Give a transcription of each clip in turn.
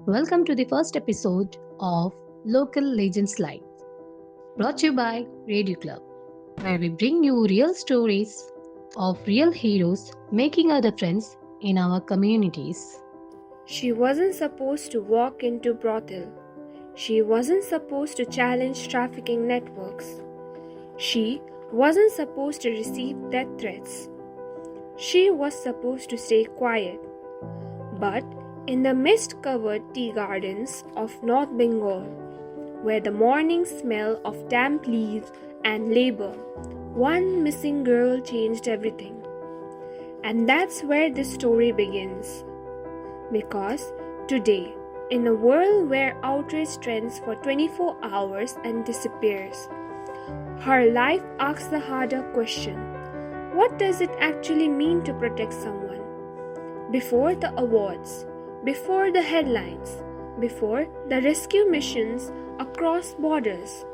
Welcome to the first episode of Local Legends Live, brought to you by Radio Club, where we bring you real stories of real heroes making a difference in our communities. She wasn't supposed to walk into brothel. She wasn't supposed to challenge trafficking networks. She wasn't supposed to receive death threats. She was supposed to stay quiet. But in the mist-covered tea gardens of North Bengal, where the morning smell of damp leaves and labor, one missing girl changed everything. And that's where this story begins. Because today, in a world where outrage trends for 24 hours and disappears, her life asks the harder question: what does it actually mean to protect someone? Before the awards, before the headlines, before the rescue missions across borders,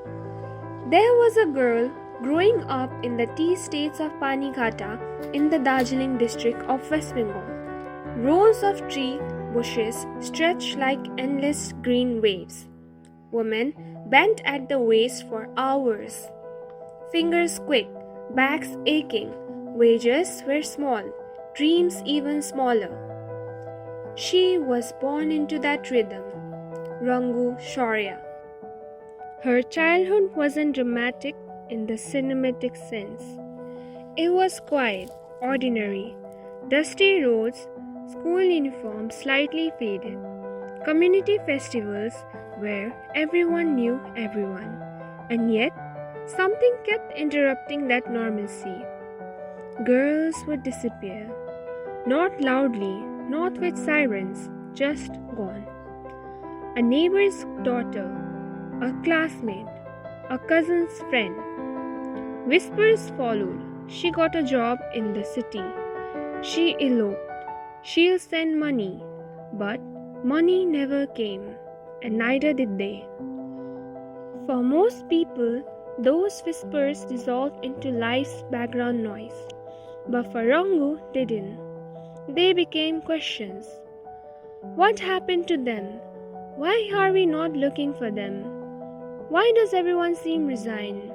there was a girl growing up in the tea estates of Panighatta in the Darjeeling district of West Bengal. Rows of tree bushes stretched like endless green waves. Women bent at the waist for hours. Fingers quick, backs aching, wages were small, dreams even smaller. She was born into that rhythm, Rangu Souriya. Her childhood wasn't dramatic in the cinematic sense. It was quiet, ordinary, dusty roads, school uniforms slightly faded, community festivals where everyone knew everyone, and yet something kept interrupting that normalcy. Girls would disappear, not loudly, not with sirens, just gone. A neighbor's daughter, a classmate, a cousin's friend. Whispers followed. She got a job in the city. She eloped. She'll send money. But money never came, and neither did they. For most people, those whispers dissolved into life's background noise. But for Rangu, they didn't. They became questions. What happened to them? Why are we not looking for them? Why does everyone seem resigned?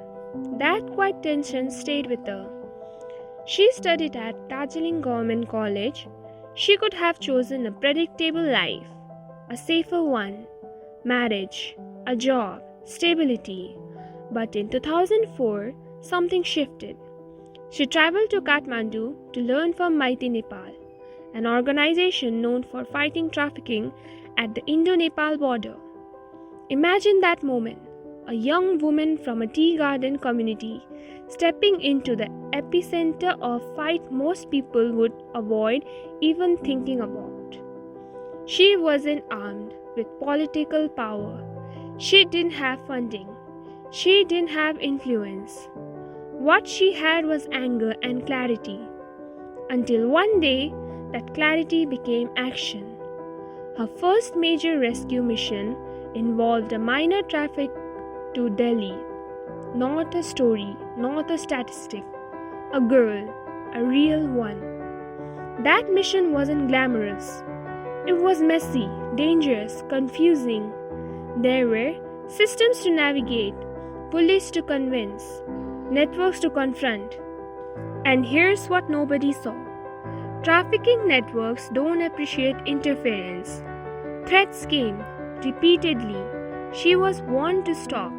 That quiet tension stayed with her. She studied at Darjeeling Government College. She could have chosen a predictable life, a safer one, marriage, a job, stability. But in 2004, something shifted. She traveled to Kathmandu to learn from Maiti, Nepal, an organization known for fighting trafficking at the Indo-Nepal border. Imagine that moment, a young woman from a tea garden community stepping into the epicenter of a fight most people would avoid even thinking about. She wasn't armed with political power. She didn't have funding. She didn't have influence. What she had was anger and clarity. Until one day, that clarity became action. Her first major rescue mission involved a minor traffic to Delhi. Not a story, not a statistic. A girl, a real one. That mission wasn't glamorous. It was messy, dangerous, confusing. There were systems to navigate, police to convince, networks to confront. And here's what nobody saw. Trafficking networks don't appreciate interference. Threats came, repeatedly. She was warned to stop.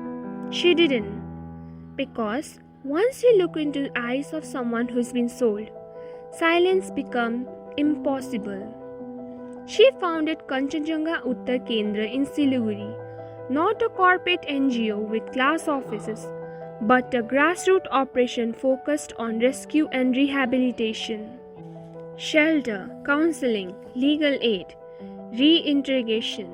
She didn't. Because once you look into the eyes of someone who's been sold, silence becomes impossible. She founded Kanchanjunga Uddhar Kendra in Siliguri, not a corporate NGO with class offices, but a grassroots operation focused on rescue and rehabilitation. Shelter, counseling, legal aid, reintegration.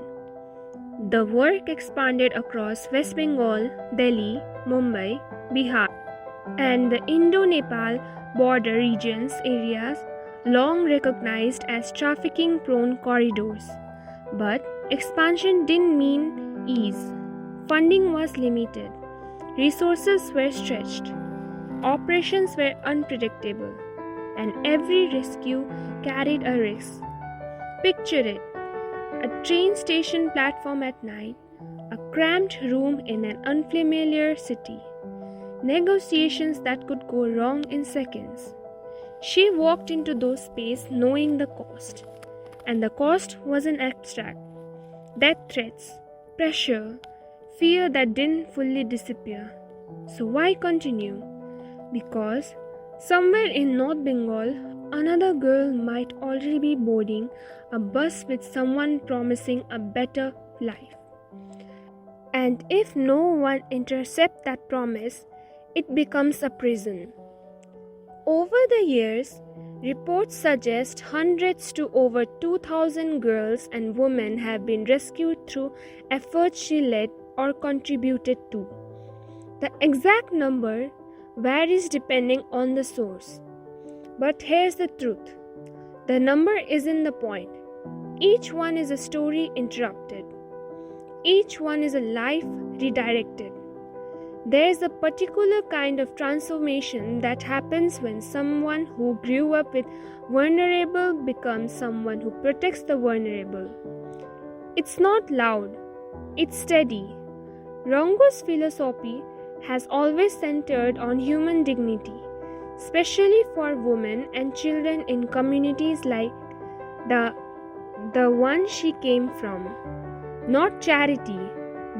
The work expanded across West Bengal, Delhi, Mumbai, Bihar, and the Indo-Nepal border regions areas long recognized as trafficking-prone corridors. But expansion didn't mean ease. Funding was limited. Resources were stretched. Operations were unpredictable. And every rescue carried a risk. Picture it. A train station platform at night, a cramped room in an unfamiliar city, negotiations that could go wrong in seconds. She walked into those spaces knowing the cost, and the cost wasn't abstract. Death threats, pressure, fear that didn't fully disappear. So why continue? Because somewhere in North Bengal, another girl might already be boarding a bus with someone promising a better life. And if no one intercepts that promise, it becomes a prison. Over the years, reports suggest hundreds to over 2,000 girls and women have been rescued through efforts she led or contributed to. The exact number varies depending on the source. But here's the truth. The number isn't the point. Each one is a story interrupted. Each one is a life redirected. There is a particular kind of transformation that happens when someone who grew up with vulnerable becomes someone who protects the vulnerable. It's not loud, it's steady. Rangu's philosophy has always centered on human dignity, especially for women and children in communities like the one she came from. Not charity,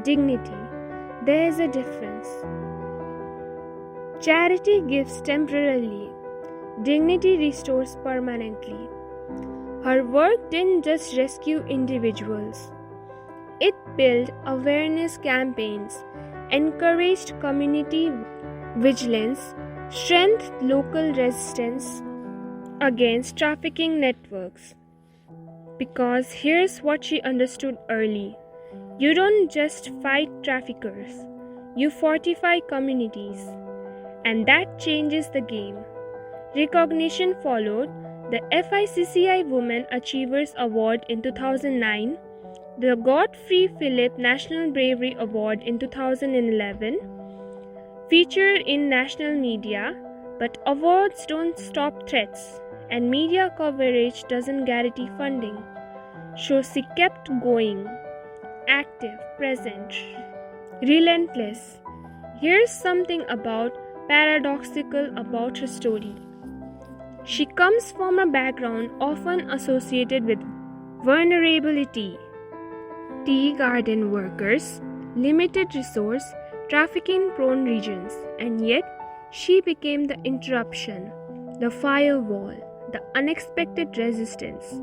dignity. There is a difference. Charity gives temporarily, dignity restores permanently. Her work didn't just rescue individuals, it built awareness campaigns, encouraged community vigilance, strengthened local resistance against trafficking networks. Because here's what she understood early. You don't just fight traffickers, you fortify communities. And that changes the game. Recognition followed: the FICCI Women Achievers Award in 2009, the Godfrey Phillips National Bravery Award in 2011, featured in national media, but awards don't stop threats, and media coverage doesn't guarantee funding. So she kept going. Active, present, relentless. Here's something paradoxical about her story. She comes from a background often associated with vulnerability. Tea garden workers, limited resource, trafficking-prone regions, and yet she became the interruption, the firewall, the unexpected resistance.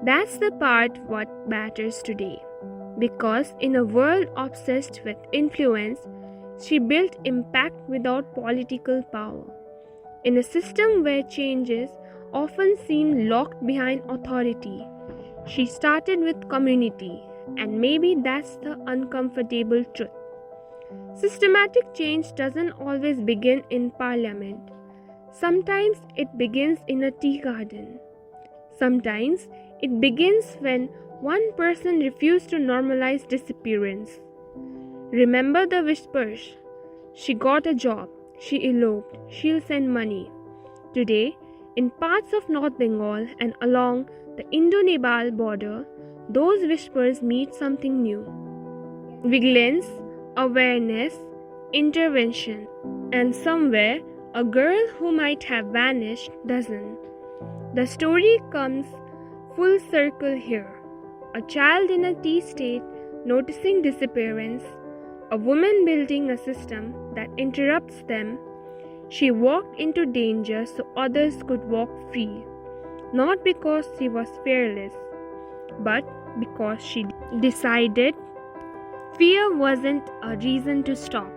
That's the part what matters today. Because in a world obsessed with influence, she built impact without political power. In a system where changes often seem locked behind authority, she started with community, and maybe that's the uncomfortable truth. Systematic change doesn't always begin in parliament. Sometimes it begins in a tea garden. Sometimes it begins when one person refused to normalize disappearance. Remember the whispers. She got a job, she eloped, she'll send money. Today, in parts of North Bengal and along the Indo-Nepal border, those whispers meet something new. Vigilance, awareness, intervention. And somewhere, a girl who might have vanished doesn't. The story comes full circle here. A child in a tea estate noticing disappearance, a woman building a system that interrupts them. She walked into danger so others could walk free, not because she was fearless, but because she decided fear wasn't a reason to stop.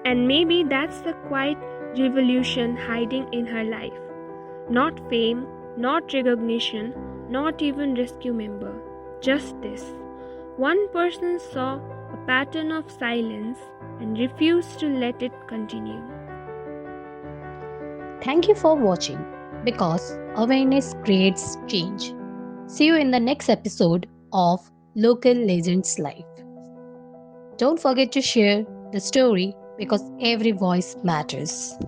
And maybe that's the quiet revolution hiding in her life. Not fame, not recognition, not even rescue member. Just this. One person saw a pattern of silence and refused to let it continue. Thank you for watching, because awareness creates change. See you in the next episode of Local Legends Life. Don't forget to share the story, because every voice matters.